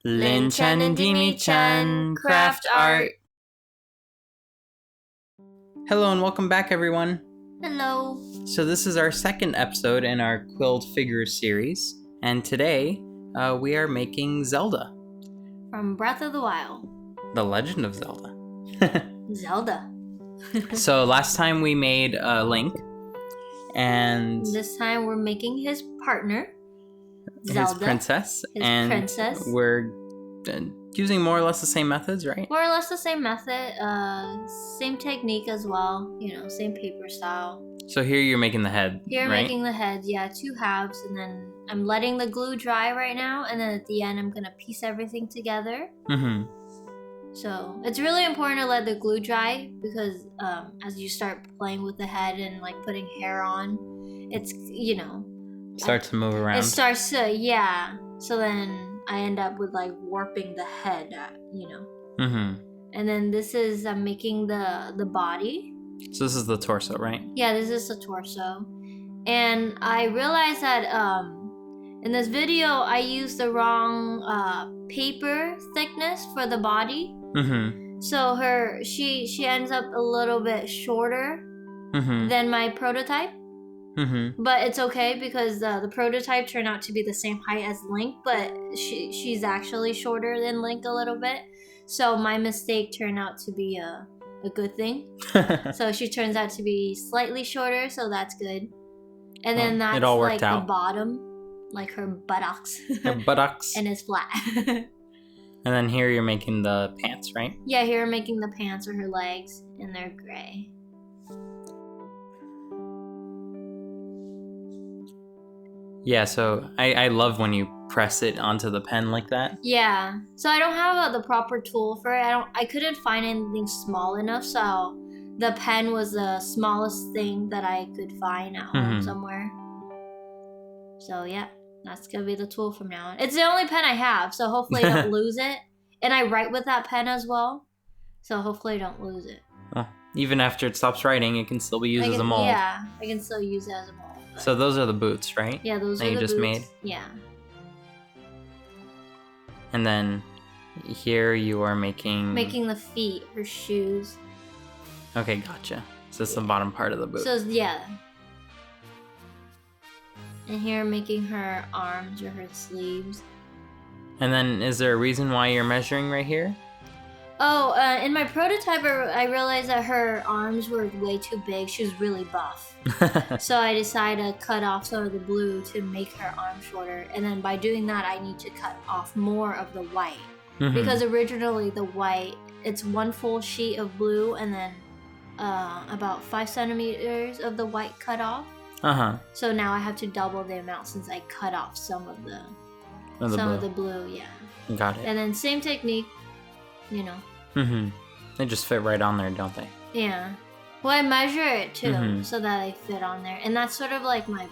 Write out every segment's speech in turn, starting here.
Linh-chan and Dimi-chan craft art. Hello and welcome back, everyone. Hello. So this is our second episode in our Quilled Figures series, and today we are making Zelda. From Breath of the Wild. The Legend of Zelda. Zelda. So last time we made Link, and this time we're making his partner, Zelda. His princess. His princess. We're using more or less the same methods, right? More or less the same method, same technique as well, same paper style. So here you're making the head, Here I'm right? making the head, yeah, 2 halves, and then I'm letting the glue dry right now, and then at the end I'm gonna piece everything together. Mm-hmm. So it's really important to let the glue dry because as you start playing with the head and like putting hair on, it's Starts to move around. It starts to, yeah. So then I end up with like warping the head, Mm-hmm. And then this is I'm making the body. So this is the torso, right? Yeah, this is the torso. And I realized that in this video I used the wrong paper thickness for the body. Mm-hmm. So she ends up a little bit shorter than my prototype. Mm-hmm. But it's okay because the prototype turned out to be the same height as Link, but she's actually shorter than Link a little bit. So my mistake turned out to be a good thing. So she turns out to be slightly shorter, so that's good. And then that's it all worked like out. the bottom, like her buttocks. Her buttocks. And it's flat. And then here you're making the pants, right? Yeah, here I'm making the pants or her legs, and they're gray. Yeah, so I love when you press it onto the pen like that. Yeah, so I don't have the proper tool for it. I couldn't find anything small enough, so the pen was the smallest thing that I could find at home somewhere. So yeah, that's gonna be the tool from now on. It's the only pen I have, so hopefully I don't lose it. And I write with that pen as well, so hopefully I don't lose it. Well, even after it stops writing, it can still be used as a mold. Yeah, I can still use it as a mold. But... So those are the boots, right? Yeah, those that are you the just boots. made. Yeah. And then here you are making the feet, her shoes. Okay, gotcha. So this is the bottom part of the boot. So yeah. And here I'm making her arms or her sleeves. And then is there a reason why you're measuring right here? Oh, in my prototype, I realized that her arms were way too big. She was really buff. So I decided to cut off some of the blue to make her arm shorter. And then by doing that, I need to cut off more of the white. Because originally the white, it's 1 full sheet of blue and then about 5 centimeters of the white cut off. So now I have to double the amount since I cut off some of the blue, yeah. Got it. And then same technique, They just fit right on there, don't they? Yeah. Well, I measure it too, so that they fit on there. And that's sort of like my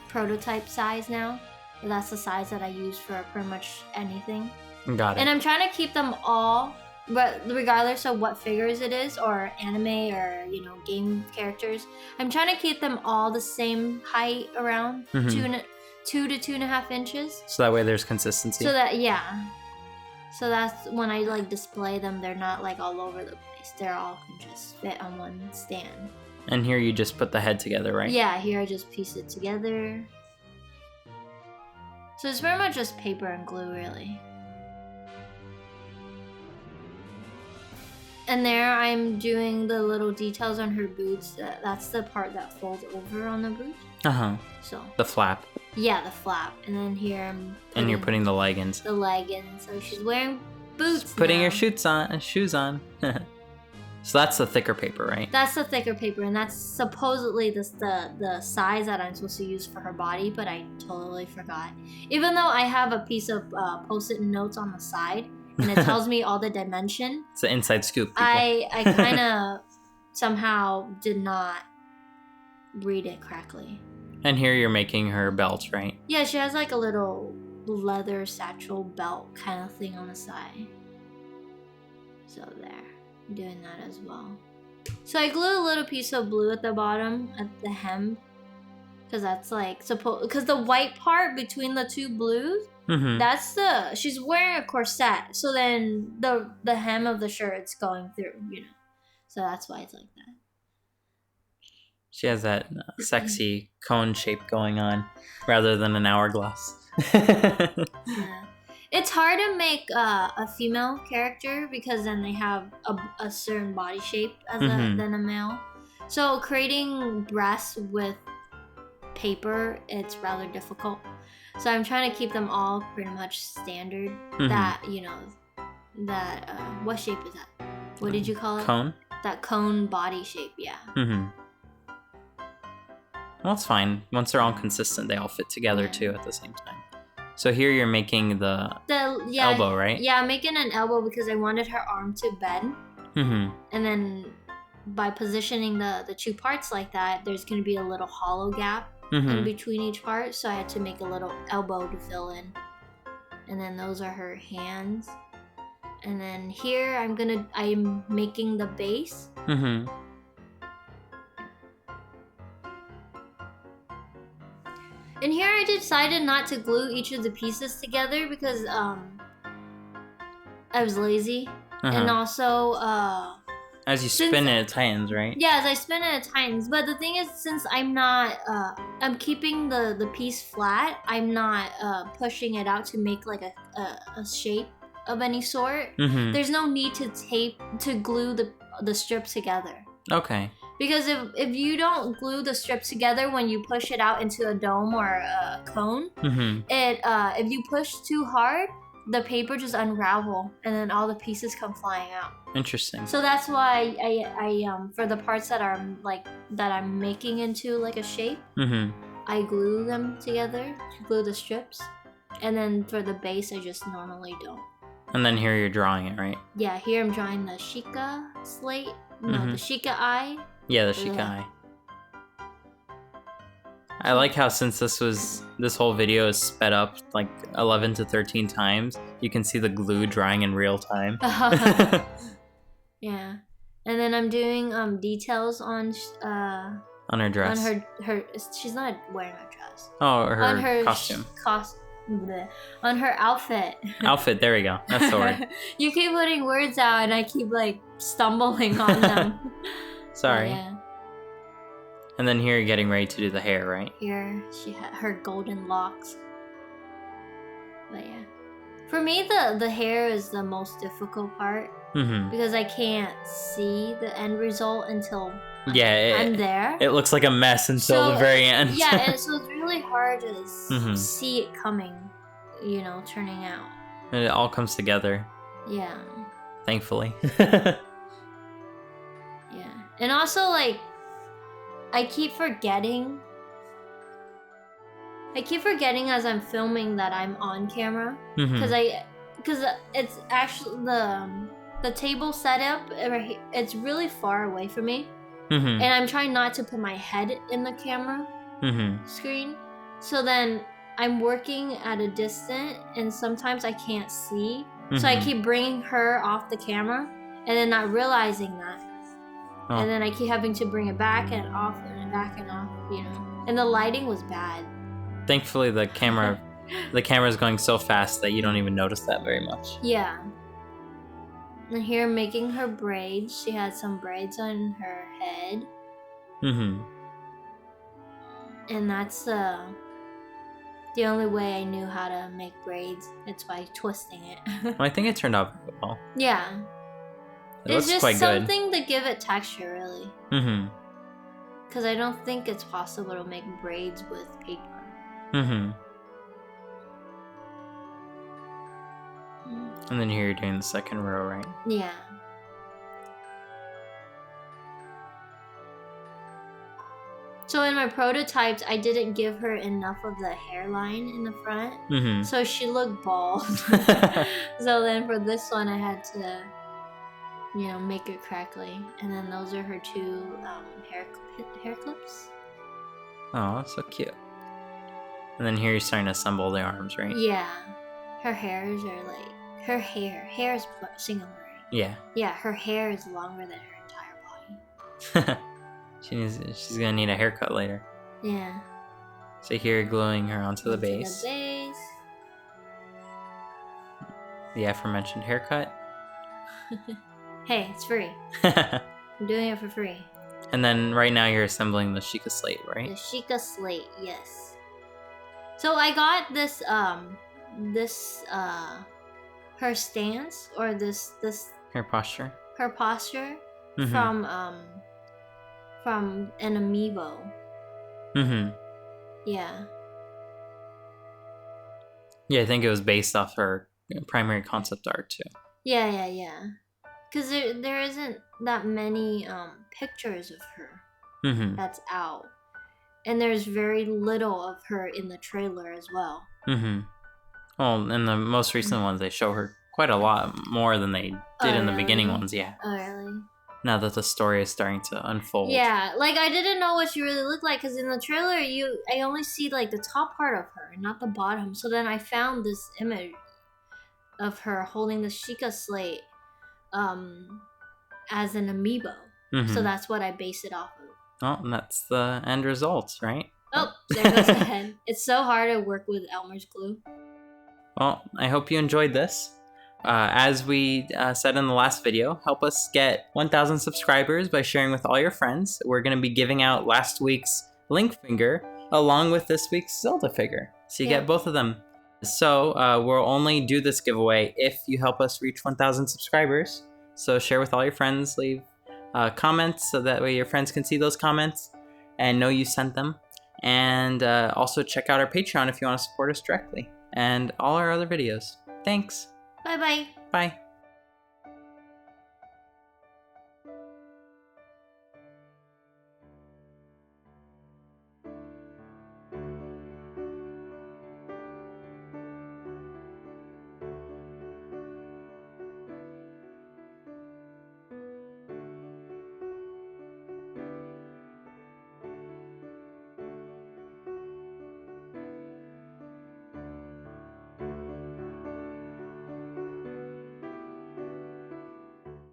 prototype size now. That's the size that I use for pretty much anything. Got it. And I'm trying to keep them all, but regardless of what figures it is, or anime, or, game characters, I'm trying to keep them all the same height, around 2 to 2.5 inches. So that way there's consistency. So that's when I like display them, they're not like all over the place. They're all can just fit on one stand. And here you just put the head together, right? Yeah, here I just piece it together. So it's very much just paper and glue, really. And there I'm doing the little details on her boots. That's the part that folds over on the boot. So the flap. Yeah, the flap. And then here and you're putting the leggings. The leggings. So she's wearing boots. She's putting now. her shoes on. So that's the thicker paper, right? That's the thicker paper, and that's supposedly the size that I'm supposed to use for her body, but I totally forgot. Even though I have a piece of post-it notes on the side, and it tells me all the dimension. It's an inside scoop, people. I kind of somehow did not read it correctly. And here you're making her belt, right? Yeah, she has like a little leather satchel belt kind of thing on the side. So there. I'm doing that as well. So I glue a little piece of blue at the bottom, at the hem. Because that's like, because the white part between the 2 blues Mm-hmm. She's wearing a corset, so then the hem of the shirt's going through, so that's why it's like that. She has that sexy cone shape going on rather than an hourglass. Yeah. It's hard to make a female character because then they have a certain body shape as than a male. So creating breasts with paper, it's rather difficult. So I'm trying to keep them all pretty much standard. That what shape is that? What did you call it? Cone. That cone body shape, yeah. Well, it's fine. Once they're all consistent, they all fit together too at the same time. So here you're making the elbow, right? Yeah, I'm making an elbow because I wanted her arm to bend. And then by positioning the two parts like that, there's going to be a little hollow gap in between each part. So I had to make a little elbow to fill in. And then those are her hands. And then here I'm making the base. And here I decided not to glue each of the pieces together because I was lazy. And also as you spin it, it tightens, right? Yeah, as I spin it, it tightens. But the thing is, since I'm not I'm keeping the piece flat, I'm not pushing it out to make like a shape of any sort. There's no need to glue the strips together. Okay. Because if you don't glue the strips together when you push it out into a dome or a cone, if you push too hard, the paper just unravel and then all the pieces come flying out. Interesting. So that's why I for the parts that are that I'm making into like a shape, I glue them together, glue the strips, and then for the base I just normally don't. And then here you're drawing it, right? Yeah, here I'm drawing the Sheikah slate. No, the Sheikah eye. Yeah, the Sheikah eye. I like how since this whole video is sped up like 11 to 13 times, you can see the glue drying in real time. Yeah. And then I'm doing her details dress. On her she's not wearing a dress. Oh, her costume. On her outfit. Outfit, there we go. That's the word. You keep putting words out and I keep like stumbling on them. Sorry. Yeah. And then here you're getting ready to do the hair, right? Here she had her golden locks. But yeah. For me the hair is the most difficult part. Because I can't see the end result until I'm there. It looks like a mess until the very end. Yeah, and so it's really hard to see it coming, turning out. And it all comes together. Yeah. Thankfully. Yeah. And also, like, I keep forgetting as I'm filming that I'm on camera. Because it's actually the table setup, it's really far away from me. And I'm trying not to put my head in the camera screen. So then I'm working at a distance and sometimes I can't see. So I keep bringing her off the camera and then not realizing that. And then I keep having to bring it back and off and back and off, And the lighting was bad. Thankfully the camera is going so fast that you don't even notice that very much. Yeah. And here making her braids. She had some braids on her head. And that's the only way I knew how to make braids. It's by twisting it. Well, I think it turned out very well. Yeah. It's just quite something good. To give it texture, really. Because I don't think it's possible to make braids with paper. And then here you're doing the second row, right? Yeah. So in my prototypes, I didn't give her enough of the hairline in the front. So she looked bald. So then for this one, I had to, make it correctly. And then those are her two hair clips. Oh, so cute. And then here you're starting to assemble the arms, right? Yeah. Her hairs are like... Her hair is singular. Yeah. Yeah, her hair is longer than her entire body. She's gonna need a haircut later. Yeah. So here you're gluing her onto the base. the aforementioned haircut. Hey, it's free. I'm doing it for free. And then right now you're assembling the Sheikah slate, The right? Sheikah slate, yes. So I got this her stance or this Hair posture. her posture Mhm. from an amiibo. Mhm. Yeah. Yeah, I think it was based off her primary concept art too. Yeah. Because there isn't that many pictures of her Mhm. that's out, and there's very little of her in the trailer as well. Mhm. Well, in the most recent ones, they show her quite a lot more than they did in the beginning ones. Yeah. Oh, really? Now that the story is starting to unfold. Yeah, like I didn't know what she really looked like because in the trailer I only see like the top part of her, not the bottom. So then I found this image of her holding the Sheikah slate as an amiibo. Mhm. So that's what I base it off of. Oh, and that's the end results, right? Oh, there goes the head. It's so hard to work with Elmer's glue. Well, I hope you enjoyed this. As we said in the last video, help us get 1,000 subscribers by sharing with all your friends. We're going to be giving out last week's Link figure along with this week's Zelda figure. So you get both of them. So we'll only do this giveaway if you help us reach 1,000 subscribers. So share with all your friends, leave comments so that way your friends can see those comments and know you sent them. And also check out our Patreon if you want to support us directly. And all our other videos. Thanks. Bye-bye. Bye.